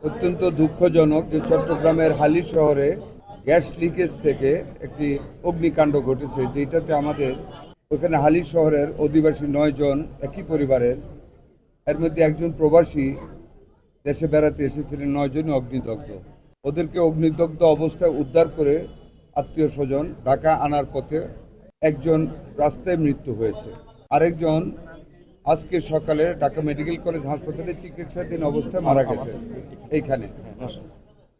অত্যন্ত দুঃখজনক যে চট্টগ্রামের হালি শহরে গ্যাস লিকেজ থেকে একটি অগ্নিকাণ্ড ঘটেছে, যেটাতে আমাদের ওখানে হালি শহরের অধিবাসী 9 জন একই পরিবারের, এর মধ্যে একজন প্রবাসী দেশে বেড়াতে এসেছিলেন। 9 জনই অগ্নিদগ্ধ। ওদেরকে অগ্নিদগ্ধ অবস্থায় উদ্ধার করে আত্মীয় স্বজন ঢাকা আনার পথে একজন রাস্তায় মৃত্যু হয়েছে, আরেকজন আজকে সকালে ঢাকা মেডিকেল কলেজ হাসপাতালে চিকিৎসাধীন অবস্থায় মারা গেছে এইখানে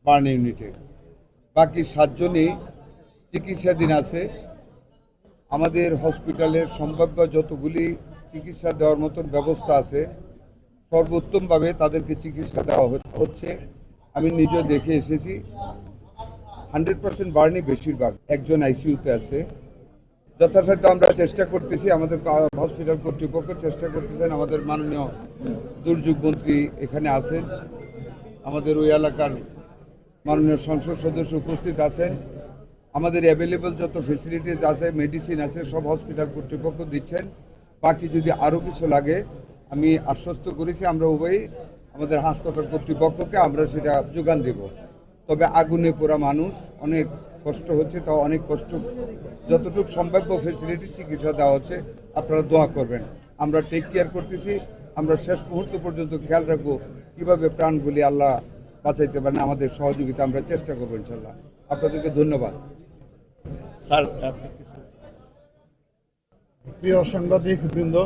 বার্ন ইউনিটে। বাকি 7 জনই চিকিৎসাধীন আছে। আমাদের হসপিটালের সম্ভাব্য যতগুলি চিকিৎসা দেওয়ার মতন ব্যবস্থা আছে সর্বোত্তমভাবে তাদেরকে চিকিৎসা দেওয়া হচ্ছে। আমি নিজে দেখে এসেছি। 100% বার্নই বেশিরভাগ। একজন আইসিইউতে আছে। যথাসাধ্য আমরা চেষ্টা করতেছি, আমাদের হসপিটাল কর্তৃপক্ষ চেষ্টা করতেছেন। আমাদের মাননীয় দুর্যোগ মন্ত্রী এখানে আছেন, আমাদের ওই এলাকার মাননীয় সংসদ সদস্য উপস্থিত আছেন। আমাদের অ্যাভেলেবল যত ফেসিলিটিস আছে, মেডিসিন আছে, সব হসপিটাল কর্তৃপক্ষ দিচ্ছেন। বাকি যদি আরও কিছু লাগে আমি আশ্বস্ত করেছি, আমরা উভয়ই আমাদের হাসপাতাল কর্তৃপক্ষকে আমরা সেটা যোগান দেব। তবে আগুনে পোড়া মানুষ, অনেক কষ্ট হচ্ছে, তাও অনেক কষ্ট যতটুকু সম্ভাব্য ফেসিলিটি চিকিৎসা দেওয়া হচ্ছে। আপনারা দোয়া করবেন, আমরা টেক কেয়ার করতেছি। আমরা শেষ মুহূর্ত পর্যন্ত খেয়াল রাখবো কীভাবে প্রাণগুলি আল্লাহ বাঁচাইতে পারেন। আমাদের সহযোগিতা আমরা চেষ্টা করবো ইনশাল্লাহ। আপনাদেরকে ধন্যবাদ। স্যার, প্রিয় সাংবাদিক বৃন্দ,